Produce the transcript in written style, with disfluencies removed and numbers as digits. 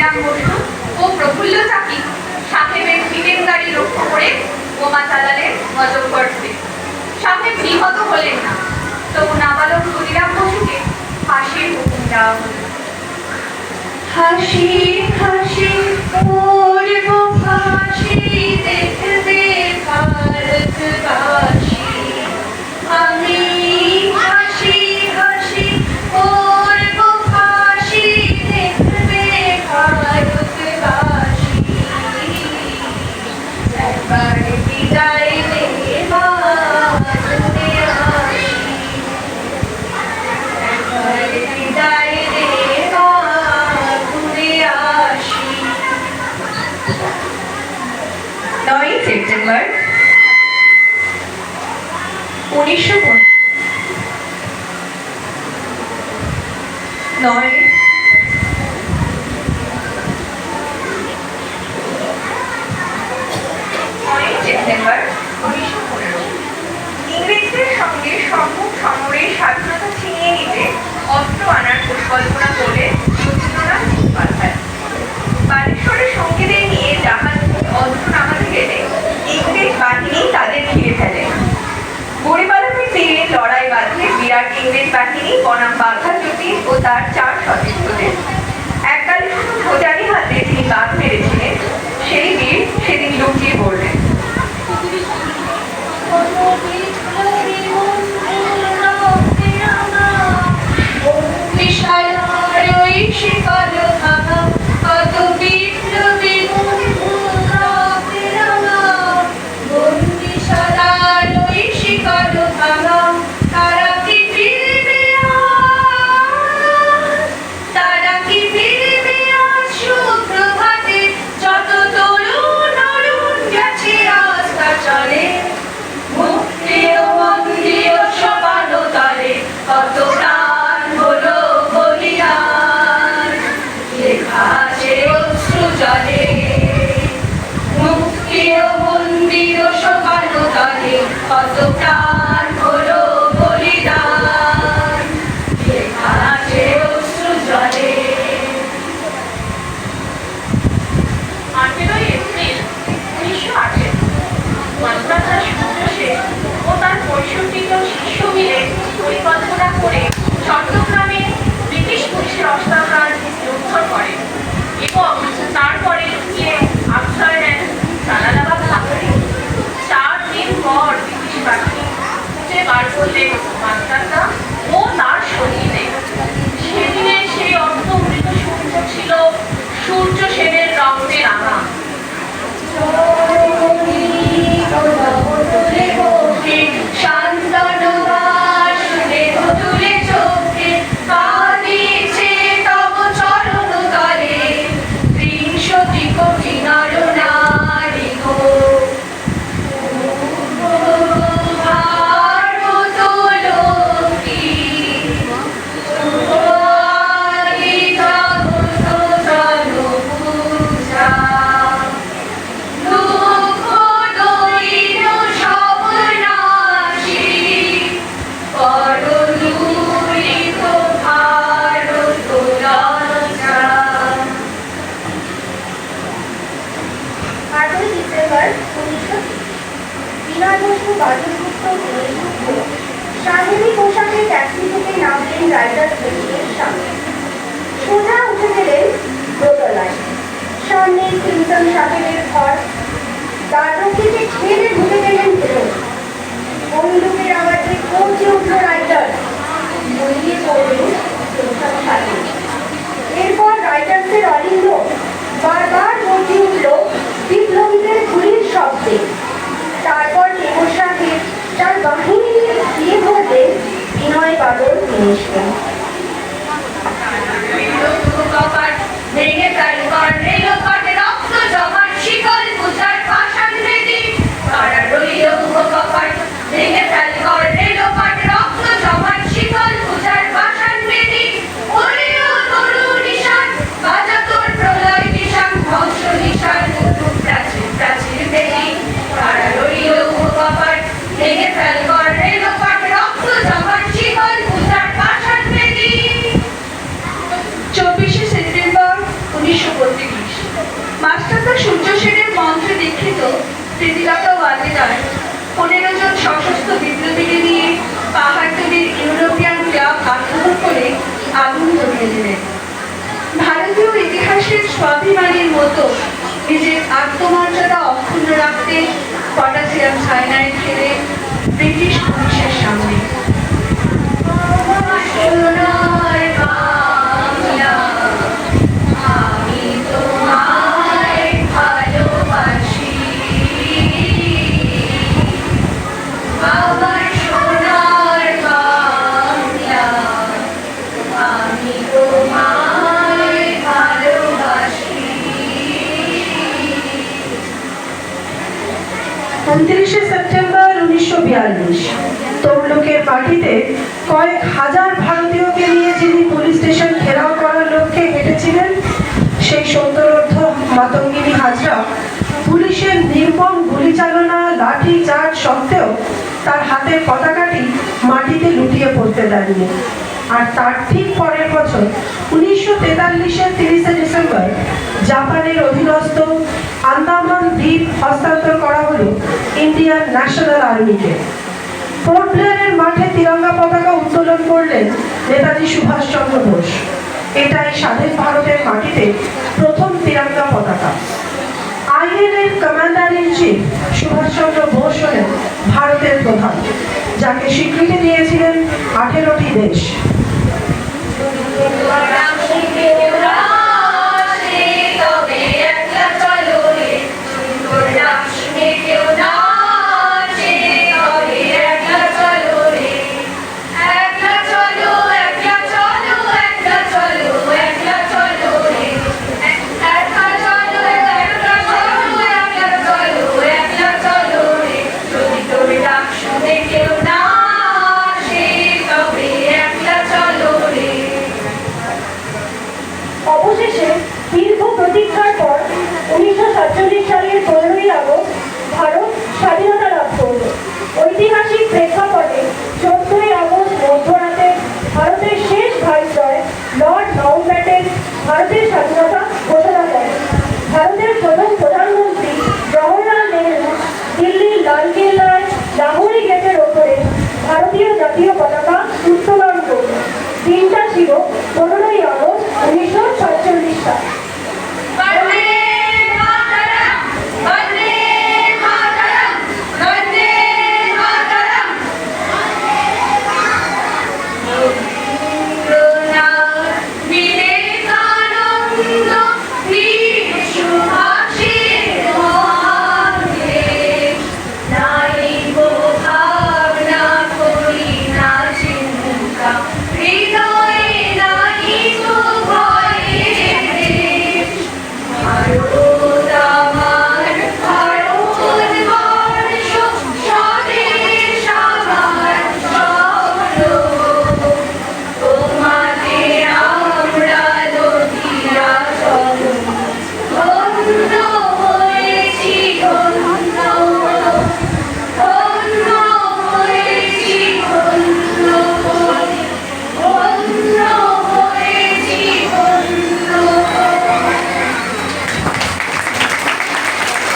ক্ষুদিরাম বসু ও প্রফুল্ল চাকি সাহেবের পিটেন গাড়ি লক্ষ্য করে বোমা চালালেন মজফর সিং। সাহেব নিহত হলেন না, তবু নাবালক ক্ষুদিরাম বসুকে ফাঁসির হুকুম দেওয়া হল। হাসি হাসি করব ফাঁসি, দেখবে ভারতবাসী। আমি হাসি হাসি করব ফাঁসি, দেখবে ভারতবাসী। একবার বিদায় নেবার জন্যে আসি, একবার বিদায় নেবার জন্যে আসি। 9 সেপ্টেম্বর 1915। 9 সেপ্টেম্বর 1915। ইংরেজদের সঙ্গে সম্মুখ সমরে স্বাধীনতা ছিনিয়ে নিতে অস্ত্র আনার পরিকল্পনা করলেন রবীন্দ্রনাথ মুখোপাধ্যায়। বালেশ্বরের সঙ্গীদের নিয়ে জাহাজ অস্ত্র নামাতে গেলে ইংরেজ বাহিনী তাদের ঘিরে ফেলে। গড়িবালামের তীরে লড়াই বাঁধে বিরাট ইংরেজ বাহিনী বনাম বাঘা যতীন ও তার 4 সতীর্থদের। এককালে শুধু ধ্বজারি হাতে তিনি বাঘ মেরেছিলেন, সেই বীর সেদিন লুকিয়ে পড়লেন। পরিকল্পনা করে চট্টগ্রামে ব্রিটিশ পুলিশের অস্ত্রাগার লুণ্ঠন করেন এবং তারপরে লুকিয়ে আশ্রয় নেন জালালাবাদ পাহাড়ে। 4 দিন পর ব্রিটিশ বাহিনী খুঁজে বার করলেন মাস্টারদা ও তার সঙ্গীদের। সেদিনে সেই অর্ধমৃত সূর্য ছিল সূর্য সেনের রক্তে রাঙা। সাহেবী পোশাকে ট্যাক্সি থেকে নামলেন রাইটার্স বিল্ডিংয়ের সামনে। সোজা উঠে গেলেন দোতলায়। সামনে সিমসন সাহেবের ঘর। দ্বাররক্ষীকে ঠেলে ঢুকে গেলেন ভেতর। বন্দুকের আওয়াজে পৌঁছে উঠল রাইটার্স। গড়িয়ে পড়লেন সিমসন সাহেব। এরপর রাইটার্সের অলিন্দ বারবার গর্জে উঠল বিপ্লবীদের গুলির শব্দে। তারপর টেবর সাহেব তার বাহিনী নিয়ে গিয়ে বললেন বিনয় বাদল জিনিসকে। ভেঙে ফেল কর রেলপথ রক্ত জমাট শিকল পূজার পাষাণ বেদি। তারা রইল কপাট ভেঙে ফেল কর রেলপথ রক্ত জমাট শিকল পূজার পাষাণ বেদি। ওরে ও তরু নিশান বাজা তোর প্রলয় নিশান ধ্বংস নিশান প্রাচীর প্রাচীর বেদি। তারা রইল কপাট ভেঙে ফেল কর রেলপথ রক্ত জমাট শিকল পূজার পাষাণ বেদি। স্বাভিমানীর মতো নিজের আত্মমর্যাদা অক্ষুণ্ণ রাখতে পটাশিয়াম সায়ানাইড খেলে ব্রিটিশ পুলিশের সামনে। সোনার বাংলা, আমি তোমায় ভালোবাসি। আমার সোনার বাংলা, আমি তোমায় ভালোবাসি। 29শে সেপ্টেম্বর 1942 তমলুকের মাটিতে কয়েক হাজার ভারতীয়কে নিয়ে যিনি পুলিশ স্টেশন ঘেরাও করার লক্ষ্যে হেঁটেছিলেন, সেই সত্তরোর্ধ্ব মাতঙ্গিনী হাজরা পুলিশের নির্মম গুলিচালনা, লাঠি চার্জ সত্ত্বেও তার হাতের পতাকাটি মাটিতে লুটিয়ে পড়তে দেননি। আর তার ঠিক পরের বছর 1943-এর 30শে ডিসেম্বর জাপানের অধীনস্থ আন্দামান দ্বীপ হস্তান্তর করা হলো ইন্ডিয়ান ন্যাশনাল আর্মিকে। পোর্ট ব্লেয়ারের মাঠে তিরঙ্গা পতাকা উত্তোলন করলেন নেতাজি সুভাষচন্দ্র বোস। এটাই স্বাধীন ভারতের মাটিতে প্রথম তিরঙ্গা পতাকা। আইএনএর commander in chief Subhash Chandra Bose হলেন ভারতের প্রধান, যাকে স্বীকৃতি দিয়েছিলেন 18টি দেশ। অবশেষে দীর্ঘ প্রতীক্ষার পর 1947 সালের 15ই আগস্ট ভারত স্বাধীনতা লাভ করল। ঐতিহাসিক প্রেক্ষাপটে 14ই আগস্ট মধ্যরাতে ভারতের শেষ ভাইসরয় লর্ড মাউন্টব্যাটেন ভারতের স্বাধীনতা ঘোষণা করেন। ভারতের প্রথম প্রধানমন্ত্রী জওহরলাল নেহরু দিল্লির লালকেল্লায় লাহোরি গেটের ওপরে ভারতীয় জাতীয় পতাকা উত্তোলন করলেন। দিনটা ছিল 15ই আগস্ট 1947 সাল।